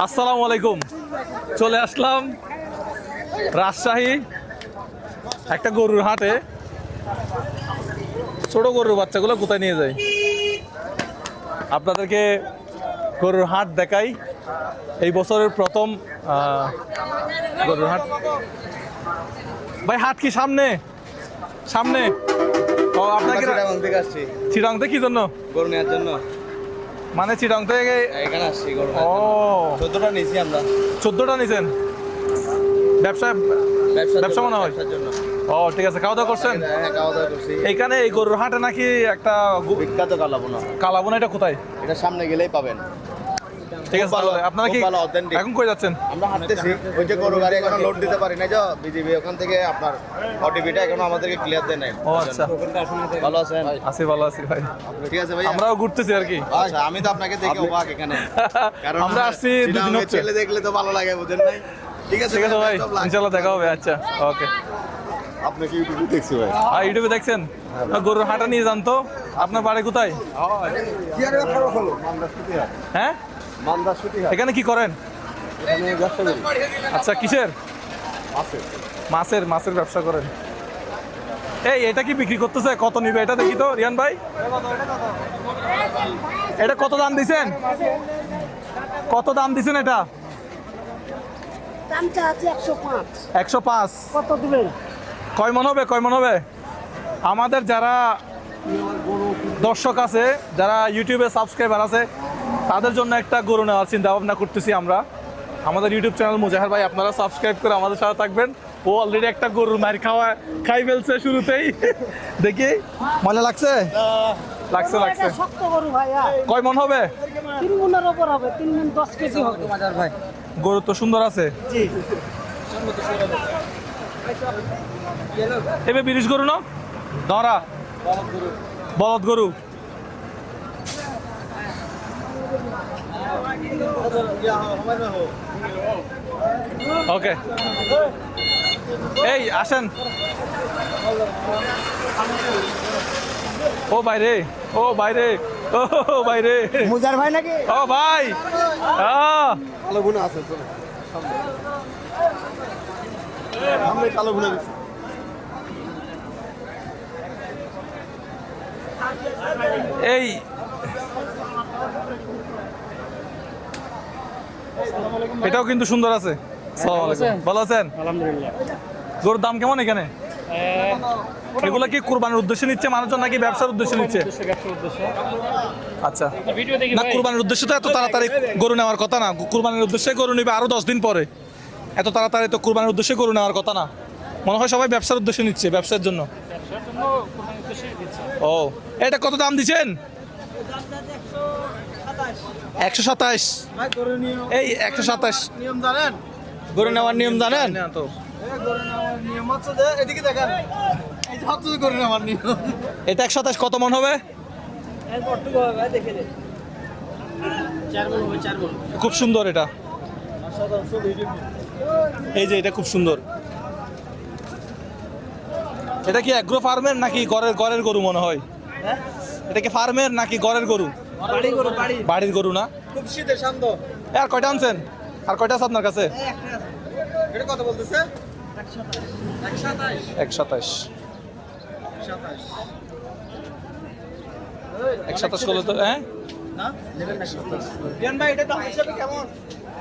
আসসালামু আলাইকুম। চলে আসলাম রাজশাহী একটা গরুর হাটে। ছোট গরুর বাচ্চাগুলো কোথায় নিয়ে যায় আপনাদেরকে গরুর হাট দেখাই। এই বছরের প্রথম গরুর হাট। ভাই হাট কি সামনে সামনে? ও আপনাকে চিটাং থেকে কি জন্য? গরু নেওয়ার জন্য। মানে চিটাং থেকে এখানে আসছি গরু। ও 14টা নিয়েছি আমরা। 14টা নিছেন? ব্যবসা মনে হয়। ও ঠিক আছে, খাওয়া দাওয়া করছেন? হ্যাঁ, খাওয়া দাওয়া করছি। এইখানে এই গরুর হাটে নাকি একটা বিখ্যাত কালাবোনা। কালাবোনা, এটা কোথায়? এটা সামনে গেলেই পাবেন। ঠিক আছে, তাহলে আপনারা কি এখন কই যাচ্ছেন? আমরা হাঁটতেছি। ওই যে গরু গাড়ি এখনো লোড দিতে পারি না, যে বিজিবি ওখান থেকে আপনার ওটিপিটা এখনো আমাদেরকে ক্লিয়ার দেয় নাই। ও আচ্ছা, ভালো আছেন? আছি, ভালো আছি ভাই। ঠিক আছে ভাই, আমরাও ঘুরতেছি আর কি। আচ্ছা, আমি তো আপনাকে দেখে অবাক এখানে, কারণ আমরা আসছি দুদিন হচ্ছে। ছেলে দেখলে তো ভালো লাগে, বুঝেন নাই? ঠিক আছে ঠিক আছে ভাই, ইনশাআল্লাহ দেখা হবে। আচ্ছা ওকে। আপনি কি ইউটিউবে দেখছি ভাই? ইউটিউবে দেখছেন? গরুর হাটে নিয়ে যান তো। আপনার বাড়ি কোথায়? হ্যাঁ, এখানে কি করেন? আচ্ছা, কিসের? মাছের ব্যবসা করেন। এই এটা কি বিক্রি করতেছে? কত নিবে এটা দেখি তো রিয়ান ভাই। এটা কত দাম দিছেন? কত দাম দিছেন এটা? 105। কত দিবেন? কয় মন হবে? আমাদের যারা দর্শক আছে, যারা ইউটিউবে সাবস্ক্রাইবার আছে, তাদের জন্য একটা গরু নেওয়ার চিন্তা ভাবনা করতেছি আমরা। আমাদের ইউটিউব চ্যানেল মুজাহার ভাই, আপনারা সাবস্ক্রাইব করে আমাদের সাথে থাকবেন। ও অলরেডি একটা গরুর মার খাই ফেলছে শুরুতেই। দেখি মজা লাগছে? লাগছে। শক্ত গরু ভাইয়া। কয় মন হবে? 3 মনের উপর হবে, 3 মন 10 কেজি হবে। ভাই গরু তো সুন্দর আছে। জি, এবে বিরিশ গরু না ধরা? বলদ গরু। ওকে, এই আসেন। ও বাইরে মুজার ভাই নাকি? ও ভাই, কালো গুণা আছে তো সামনে কালো গুণা দিচ্ছে। এই এটাও কিন্তু সুন্দর আছে। আসসালামু আলাইকুম, ভালো আছেন? আলহামদুলিল্লাহ। গরুর দাম কেমন এখানে? এগুলা কি কুরবানির উদ্দেশ্যে নিচ্ছে মানুষজন নাকি ব্যবসার উদ্দেশ্যে নিচ্ছে? আচ্ছা, না কুরবানির উদ্দেশ্যে তো এত তাড়াতাড়ি গরু নেওয়ার কথা না। কুরবানির উদ্দেশ্যে গরু নেবে আরো 10 দিন পরে। এত তাড়াতাড়ি তো কুরবানির উদ্দেশ্যে গরু নেওয়ার কথা না। মনে হয় সবাই ব্যবসার উদ্দেশ্যে নিচ্ছে, ব্যবসার জন্য। ও, এটা কত দাম দিচ্ছেন? 127। এই 127 নিয়ম জানেন? গরু নেওয়ার নিয়ম জানেন? না তো। গরু নেওয়ার নিয়ম হচ্ছে যে এদিকে দেখেন, এই যে হচ্ছে গরু নেওয়ার নিয়ম। এটা 127 কত মন হবে? খুব সুন্দর এটা। এই যে এটা খুব সুন্দর। এটা কি অ্যাগ্রো ফার্মের নাকি ঘরের গরু মনে হয়? এটা কি ফার্মের নাকি ঘরের গরু? বাড়ির গরু না? খুব শীতে শান্ত। আর কয়টা আনছেন? আর কয়টা আছে আপনার কাছে? এটা কত বলতেছে? 127। 127 করলে তো হ্যাঁ। না রিয়ান ভাই, এটা দাম হিসাবে কেমন?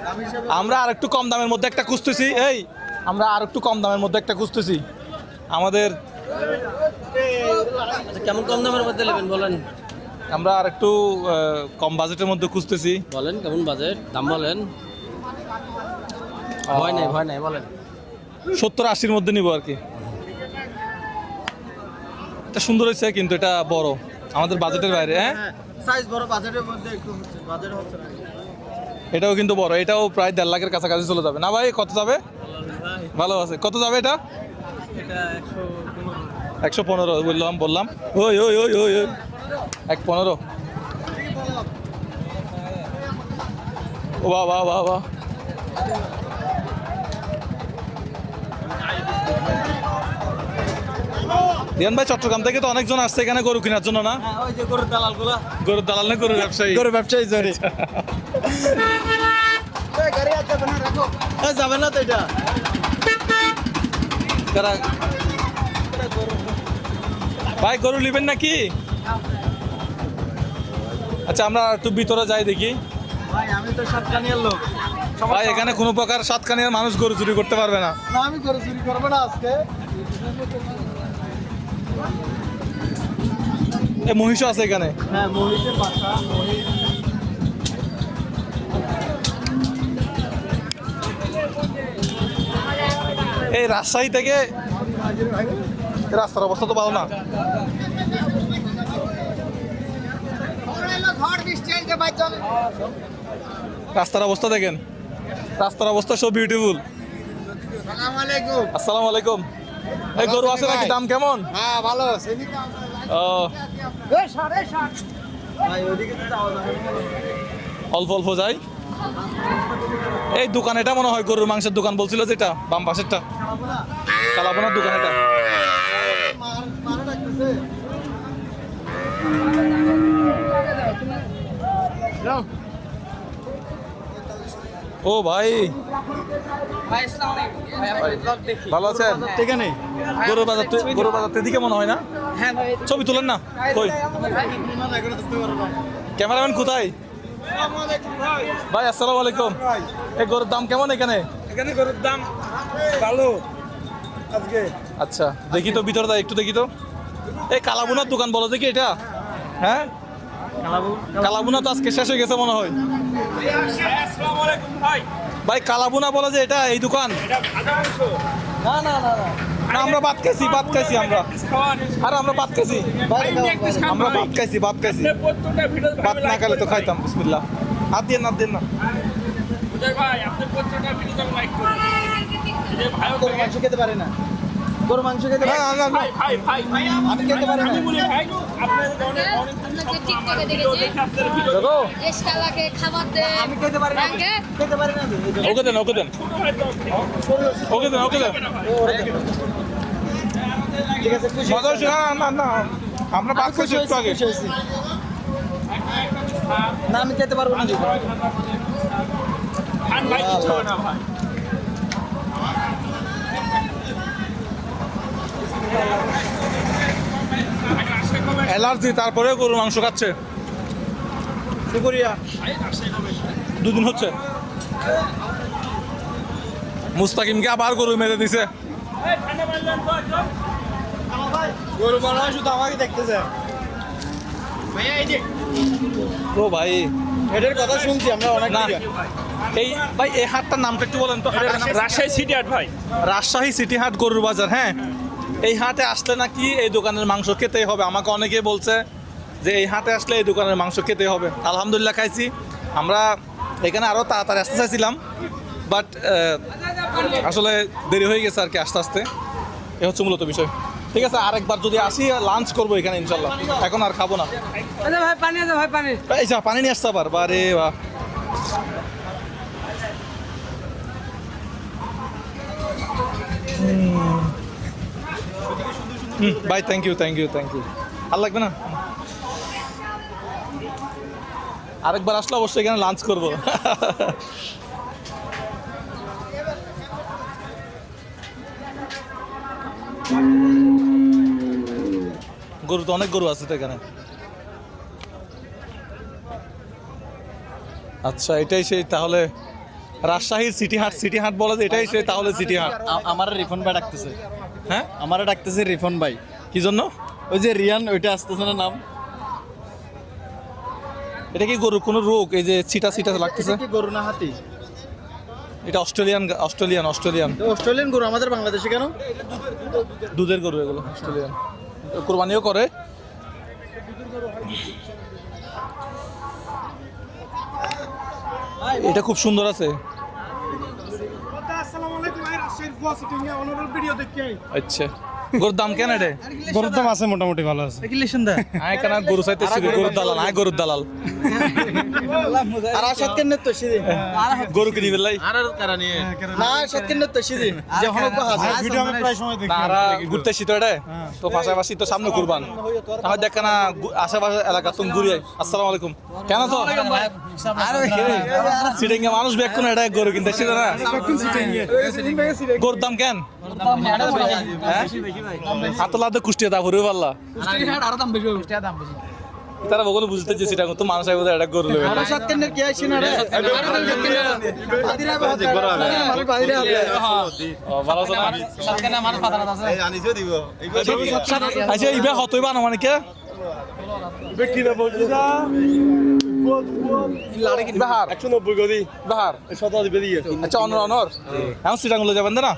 দাম হিসাবে আমরা আর একটু কম দামের মধ্যে একটা খুঁজতেছি। আমরা আর একটু কম দামের মধ্যে একটা খুঁজতেছি। আমাদের কেমন কম দামের মধ্যে নেবেন বলেন? আমরা আর একটু কম বাজেটের মধ্যে খুঁজতেছি। বলেন কেমন বাজেট, দাম বলেন। ভয় নাই বলেন। 70-80-র মধ্যে নিব আর কি। এটা সুন্দর হয়েছে কিন্তু এটা বড়, আমাদের বাজেটের বাইরে। হ্যাঁ, সাইজ বড়, বাজেটের মধ্যে একটু হচ্ছে, বাজেট হচ্ছে না। এটাও কিন্তু বড়, এটাও প্রায় 1.5 লাখের কাছাকাছি চলে যাবে না ভাই? কত যাবে? ভালো আছে, কত যাবে এটা? 115 বললাম। ওই 115। ও বাহ। রিয়ান ভাই, চট্টগ্রাম থেকে তো অনেকজন আসছে এখানে গরু কেনার জন্য না? ওই যে গরুর দালালগুলা। গরুর দালাল না গরুর ব্যবসায়ী? গরুর ব্যবসায়ী। যাবে না তো এটা ভাই গরু নেবেন নাকি? আচ্ছা আমরা একটু ভিতরে যাই দেখি। ভাই আমি তো সাতকানিয়ার লোক ভাই এখানে কোনো প্রকার সাতকানিয়ার মানুষ গরু চুরি করতে পারবে না। না আমি গরু চুরি করবো না আজকে এই মহিষও আছে এখানে। হ্যাঁ মহিষের বাসা মহিষ এই রাজশাহী থেকে রাস্তার অবস্থা তো ভালো না। রাস্তার অবস্থা দেখেন, রাস্তার অবস্থা সব বিউটিফুল। আসসালামু আলাইকুম। এই গরু আছে নাকি? দাম কেমন? হ্যাঁ ভালো ও ভাই ওইদিকে তো যাওয়া যাবে না। অল্প অল্প যাই। এই দোকান এটা মনে হয় গরুর মাংসের দোকান বলছিল, যেটা বাম পাশেরটা কালাবোনার দোকান এটা। মারা ডাকতেছে ও ভাই ভালো আছেন? ঠিক আছে গরুর বাজার এদিকে মনে হয় না? ছবি তুলেন না কই? ক্যামেরাম্যান কোথায়? ভাই আসসালামু আলাইকুম। এই গরুর দাম কেমন এখানে? এখানে গরুর দাম ভালো আজকে। আচ্ছা দেখি তো ভিতরে যাই, একটু দেখি তো। এই কালাবোনার দোকান বলো দেখি এটা। হ্যাঁ কালাবোনা তো আজকে শেষ হয়ে গেছে মনে হয়। আসসালামু আলাইকুম ভাই। ভাই কালাবোনা বলে যে এটা এই দোকান? এটা ভাজা মাংস। না না না না না আমরা ভাত খাইছি আমরা। আরে আমরা ভাত খাইছি, আমরা ভাত খাইছি। প্রত্যেকটা ভিডিও ভাত না খেলে তো খাইতাম। বিসমিল্লাহ। হাত দিয়ে না, হাত দিয়ে না। উদয় ভাই আপনি প্রত্যেকটা ভিডিও লাইক করুন। এই যে ভাই গরু মাংস খেতে পারে না গরু মাংস খেতে পারে না, না, না। ভাই আমি খেতে পারি না আমি বলি ভাই আপনার অনেক আপনাকে টিকটকে দেখেছি দেখো এসকালাকে খাবার দেন আমি খেতে পারি না ব্যাংকে খেতে পারি না ওকে দেন, ওকে দেন, ওকে দেন। ঠিক আছে খুশি মজা হয়েছে? না না না, আমরা ভাত খাইছি একটু আগে। খুশি হয়েছি। না আমি খেতে পারবো না খান ভাই কিছু হবে না ভাই। অ্যালার্জি তারপরেও গরুর মাংস খাচ্ছে। শুকরিয়া দুদিন হচ্ছে। মুস্তাকিমকে আবার গরু মেরে দিছে। গরু বানানো শুধু আমাকে দেখতেছে ও ভাই এটার কথা শুনছি আমরা অনেক না, এই ভাই এই হাটটার নামটা একটু বলেন তো। হাটের নাম? রাজশাহী সিটি হাট ভাই। রাজশাহী সিটি হাট গরুর বাজার। হ্যাঁ এই হাটে আসলে নাকি এই দোকানের মাংস খেতেই হবে। আমাকে অনেকে বলছে যে এই হাটে আসলে এই দোকানের মাংস খেতেই হবে। আলহামদুলিল্লাহ খাইছি। আমরা এখানে আরও তাড়াতাড়ি আসতে চাইছিলাম, বাট আসলে দেরি হয়ে গেছে আর কি আস্তে আস্তে। এ হচ্ছে মূলত বিষয়। ঠিক আছে, আরেকবার যদি আসি লাঞ্চ করবো এখানে ইনশাল্লাহ। এখন আর খাবো না। ভাই পানি আছে ভাই, পানি। এই যা পানি নিয়ে আসতে আবার। বারে বাহ। ভাই থ্যাংক ইউ। আর লাগবে না? আরেকবার আসলে অবশ্যই এখানে লাঞ্চ করবো। গরু তো অনেক গরু আছে তো এখানে। আচ্ছা এটাই সেই তাহলে রাজশাহীর সিটি হাট বলা যায়, এটাই সেই তাহলে সিটি হাট। আমার রিফন ভাই ডাকতেছে। হ্যাঁ আমার ডাকতেছে রিফন ভাই। কি জন্য? ওই যে রিয়ান ওইটা আসতেছে না নাম। এটা কি গরু কোনো রোগ? এই যে ছিটা লাগতেছে। কি গরু না হাতি? এটা অস্ট্রেলিয়ান। তো অস্ট্রেলিয়ান গরু আমাদের বাংলাদেশে কেন? দুধের গরু এগুলো অস্ট্রেলিয়ান। কোরবানিও করে। এটা খুব সুন্দর আছে। আচ্ছা গরুর দাম কেন এটা? গরুর দাম আছে মোটামুটি ভালো আছে। আয় কেন গরু চাইতেছি? গরুর দালাল। আর আসাদ কেন তো সিদি গরু কিনি বেলাই না আসাদ কেন তো সিদি যে হনক ভিডিও আমি প্রায় সময় দেখি তারা ঘুরতেছি তো এটা তো পাশাপাশি তো সামনে কুরবান তাহলে দেখ না আশেপাশে এলাকা তুমি ঘুরিয়ে আসসালামু আলাইকুম কেন আছো সিটিংয়ে মানুষ ব্যাক কোন এটা গরু কিনতেছি না গরুর দাম কেন হাতলাতে কুষ্টিয়া দা ভরে পারলা তারা বগলে বুঝতে যে সেটা তো মানুষ আইবো এটা গরু লবে আসাদ কেন কি আইছে না রে ভালো আছে না সাতখানে মানুষ পাতানা আছে আচ্ছা ইবে হতইবা না মানে কে বাহার 190 গদি বাহার শতাধিক বেরিয়ে আচ্ছা অনর এখন সিটাঙ্গুলো যাবেন না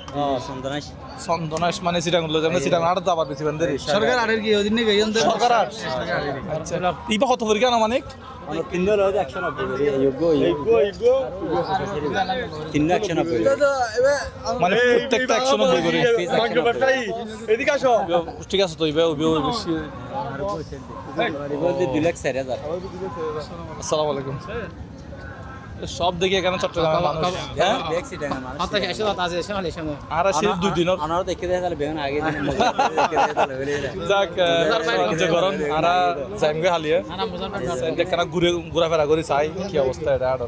চন্দনাইশ মানে সিটাঙ্গুলো যাবেন সিটাঙ্গ আড় দাবার বেশি বান্ধে সরকার আড়ের কি ওদিন নেই গইন সরকার আট আচ্ছা ইবা কত পরীক্ষা না মানে মানে প্রত্যেকটা 190 করে এদিকে আসো ঠিক আছে তো ইবে বেশি আসসালামু আলাইকুম সব দেখি এখানে চট্টগ্রামের মানুষ হ্যাঁ আর আসি 2 দিন যাক যে গরম আর যাইমগে হালিয়ে দেখনা ঘুরাফেরা করি চাই কি অবস্থা এটা আর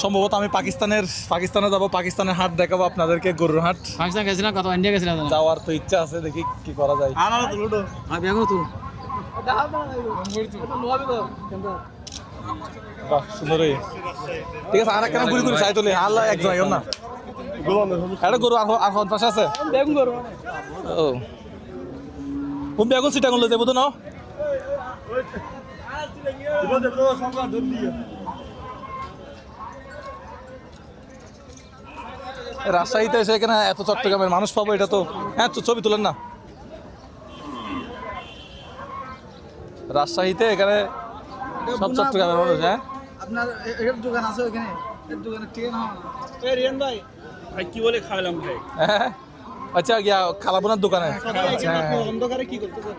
সম্ভবত আমি পাকিস্তানে যাব পাকিস্তানের হাট দেখাবো আপনাদেরকে গরুর হাট পাকিস্তান গেছিলাম কত ইন্ডিয়া গেছিলাম যাওয়ার তো ইচ্ছা আছে দেখি কি করা যায় বাহ সুন্দর ঠিক আছে আর একটা ঘুরি ঘুরি চাই তুলি আল্লাহ একজন আইন না এটা গরু আর হন পাশে আছে ও কোন বেগুন সিটা গুলো দেবো তো না রাজশাহীতে এসে এখানে এত চট্টগ্রামের মানুষ পাবো এটা তো হ্যাঁ ছবি তুলেন না রাজশাহীতে এখানে সব চট্টগ্রামের মানুষ হ্যাঁ আপনার এর দোকান আছে ওখানে এর দোকানে ঠিক না এই রিয়ান ভাই ভাই কি বলে খাওয়ালাম ভাই হ্যাঁ আচ্ছা গিয়া খালাবোনার দোকানে অন্ধকারে কি করতেছেন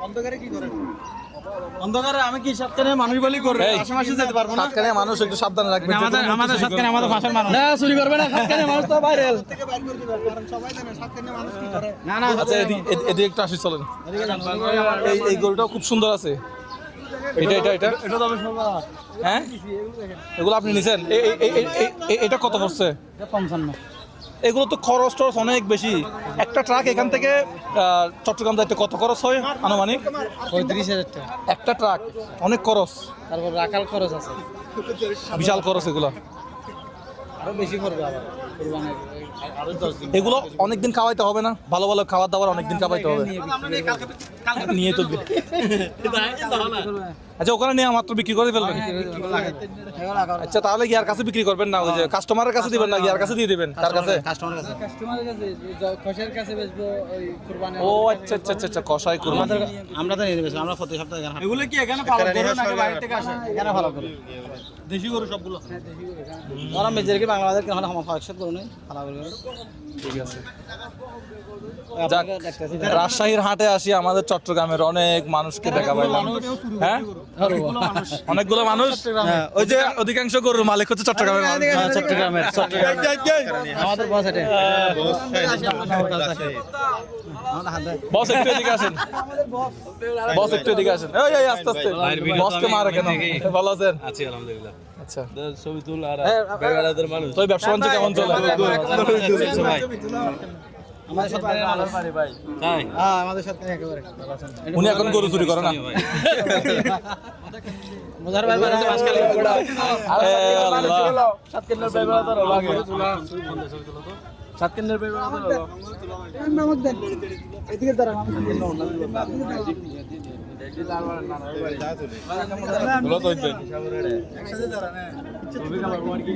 অন্ধকারে কি করেন অন্ধকারে আমি কি সাতখানে মানুষ বলি করে আশেপাশে যেতে পারবো না সাতখানে মানুষ একটু সাবধানে রাখবেন আমাদের সাতখানে আমাদের পাশের মানুষ না চুরি করবে না সাতখানে মানুষ তো ভাইরাল থেকে বাইর করে দিবেন কারণ সবাই জানে সাতখানে মানুষ কি করে না না আচ্ছা এদিকে একটু আসি চলেন এই গরুটাও খুব সুন্দর আছে এটা তো আমি সব হ্যাঁ এগুলো আপনি নিছেন এটা কত পড়ছে 55 এগুলো তো খরচ টরচ অনেক বেশি একটা ট্রাক এখান থেকে চট্টগ্রাম যাইতে কত খরচ হয় আনুমানিক 35,000 টাকা একটা ট্রাক অনেক খরচ তারপর রাখাল খরচ আছে বিশাল খরচ এগুলো আরো বেশি করবে আবার কুরবানির আরো 10 দিন এগুলো অনেকদিন খাওয়াইতে হবে না ভালো ভালো খাবার দাবার অনেকদিন খাওয়াইতে হবে নিয়ে তো আচ্ছা ওখানে নিয়ে মাত্র বিক্রি করে ফেলবেন আচ্ছা তাহলে গিয়ার কাছে বিক্রি করবেন না ওই যে কাস্টমারের কাছে দিবেন না গিয়ার কাছে দিয়ে দিবেন তার কাছে কাস্টমারের কাছে খোসের কাছে বেচবো ওই কুরবানি ও আচ্ছা আচ্ছা আচ্ছা কষাই করবেন আমরা তো নিয়ে বেচবো আমরা প্রতি সপ্তাহে এখানে এগুলো কি এখানে পালন করে নাকি বাইরে থেকে আসে এখানে পালন করে দেশি গরু সবগুলো ওরা মেজরিটি বাংলাদেশের কেন আমার ফাংশন করে নেই পালন করে ঠিক আছে যাক, রাজশাহীর হাটে আসি আমাদের চট্টগ্রামের অনেক মানুষকে দেখা পাইলাম হ্যাঁ অনেকগুলো মানুষ ওই যে অধিকাংশ গরুর মালিক হচ্ছে চট্টগ্রামের আমাদের বস এটা বস একটু এদিকে আসেন বস একটু এদিকে আসেন এই আস্তে আস্তে বসকে মারে কেন ভালো আছেন আছি আলহামদুলিল্লাহ আচ্ছা ছবি তুল আর বেড়াদের মানুষ তো ব্যবসা বাণিজ্য কেমন চলে ভাই আমাদের সাথে ভাই তাই হ্যাঁ আমাদের সাথে একেবারে উনি এখন গরু চুরি করে না মজার ভাই মানে আজকাল বড় আল্লাহ সাত কেন্দ্রের ভাই বড় তো লাগে সাত কেন্দ্রের ভাই বড় তো নামক দেন এদিকে দাঁড়ান আমি বলো তো একদিন একসাথে দাঁড়ান ছবি কালার আর কি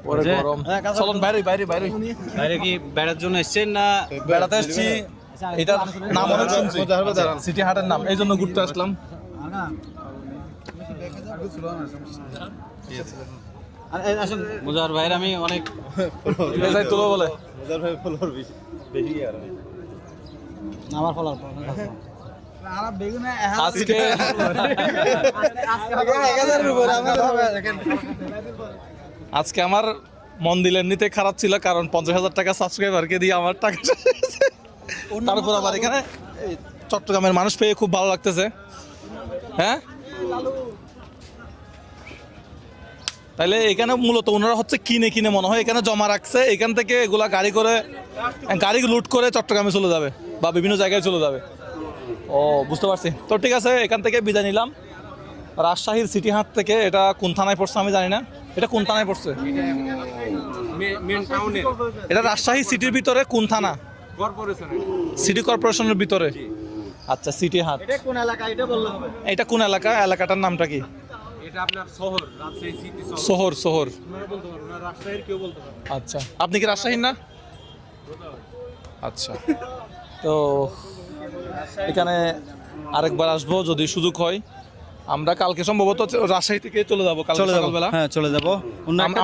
পরে গরম চলুন বাইরে বাইরে বাইরে বাইরে কি বেড়ার জন্য এসেছেন না বেড়াতে এসছি এটা নাম অনেক শুনছি সিটি হাটের নাম এই জন্য ঘুরতে আসলাম আসুন মুজার ভাইয়ের আমি অনেক এই যাই তুলো বলে আমার ফলার আজকে আজকে আমার মন দিলেন নিতে খারাপ ছিল, কারণ 50,000 টাকা সাবস্ক্রাইবারকে দিয়ে আমার টাকা শেষ হয়েছে। তারপর আবার এখানে এই চট্টগ্রামের মানুষ পেয়ে খুব ভালো লাগতেছে। হ্যাঁ, তাহলে এখানে মূলত ওনারা হচ্ছে কিনে কিনে মনে হয় এখানে জমা রাখছে, এখান থেকে এগুলা গাড়ি লুট করে চট্টগ্রামে চলে যাবে বা বিভিন্ন জায়গায় চলে যাবে। ও বুঝতে পারছি। তো ঠিক আছে, এখান থেকে বিদায় নিলাম। রাজশাহীর সিটি হাট থেকে, এটা কোন থানায় পড়ছে আমি জানি না, এটা কোন থানায় পড়ছে? এটা রাজশাহী সিটির ভিতরে কোন থানা? সিটি কর্পোরেশনের ভিতরে। আচ্ছা, সিটি হাট। এটা কোন এলাকা এটা বললে হবে? এটা কোন এলাকা? এলাকাটার নামটা কি? এটা আপনার শহর, রাজশাহী সিটি শহর। বলতে পারবো না, রাজশাহীর কেউ বলতে পারবে না। আচ্ছা, আপনি কি রাজশাহীর না? আচ্ছা, তো এখানে আরেকবার আসবো যদি সুযোগ হয়। আমরা কালকে সম্ভবত রাজশাহী থেকে চলে যাবো কালকে সকালবেলা। হ্যাঁ চলে যাবো।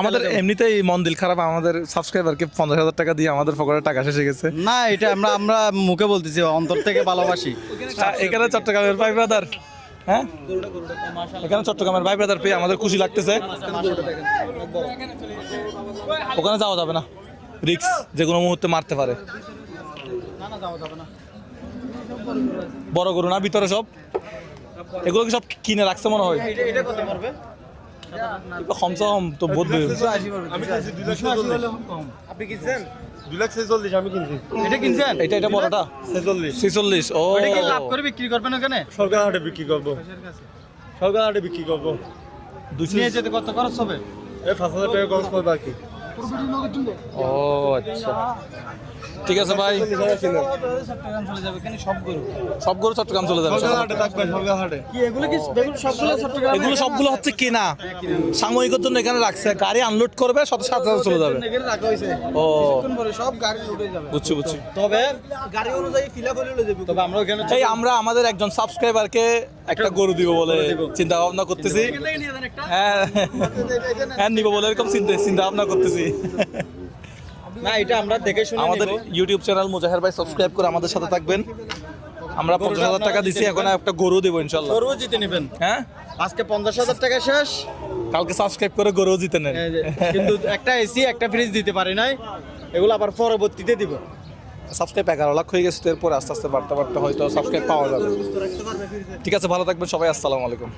আমাদের এমনিতেই মন দিল খারাপ, আমাদের সাবস্ক্রাইবারকে 50,000 টাকা দিয়ে আমাদের পকেটে টাকা শেষে গেছে। না, এটা আমরা মুখে বলতেছি, অন্তর থেকে ভালোবাসি। এখানে চট্টগ্রামের ভাই ব্রাদার, হ্যাঁ এখানে চট্টগ্রামের ভাই ব্রাদার পেয়ে আমাদের খুশি লাগতেছে। ওখানে যাওয়া যাবে না, রিস্ক, যে কোনো মুহূর্তে মারতে পারে। বড় গরু না ভিতরে সব? এগুলো কি সব কিনে রাখছে মনে হয়? কমসে কম তো বোধ আপনি কিনছেন 2,46,000 আমি কিনছি। এটা কিনছেন? এটা বড়টা 46। ও এটা কি লাভ করে বিক্রি করবেন ওখানে? সরকার হাটে বিক্রি করবো। 200 নিয়ে যেতে কত খরচ হবে? এই 5,000 টাকা খরচ পড়বে বাকি। ও আচ্ছা, ঠিক আছে ভাই। চট্টগ্রাম চলে যাবে কেন? সব গরু চট্টগ্রাম চলে যাবে। সরকার হাটে থাকবে, সরকার হাটে। কি এগুলো কি সবগুলো চট্টগ্রাম? এগুলো সবগুলো হচ্ছে কেনা, সাময়িকের জন্য এখানে রাখছে, গাড়ি আনলোড করবে সাথে সাথে চলে যাবে। এখানে রাখা হয়েছে। ও সব গাড়ি উঠে যাবে। বুঝছি। তবে গাড়ি অনুযায়ী ফিল আপ হলে যাবে। তবে আমরা ওখানে এই আমরা আমাদের একজন সাবস্ক্রাইবারকে একটা গরু দিব বলে চিন্তা ভাবনা করতেছি। হ্যাঁ নিব বলে এরকম চিন্তা ভাবনা করতেছি। না, এটা আমরা দেখে শুনে আমাদের ইউটিউব চ্যানেল মুজাহের ভাই সাবস্ক্রাইব করে আমাদের সাথে থাকবেন। আমরা 50,000 টাকা দিছি, এখন একটা গরু দেবো ইনশাল্লাহ। গরু জিতে নেবেন। হ্যাঁ, আজকে 50,000 টাকা শেষ। কালকে সাবস্ক্রাইব করে গরু জিতে নেন। কিন্তু একটা এসি একটা ফ্রিজ দিতে পারি নাই, এগুলো আবার পরবর্তীতে দিব। সাবস্ক্রাইব 11 লাখ হয়ে গেছে, এরপর আস্তে আস্তে বাড়তে হয়তো সাবস্ক্রাইব পাওয়া যাবে। ঠিক আছে, ভালো থাকবেন সবাই, আসসালামু আলাইকুম।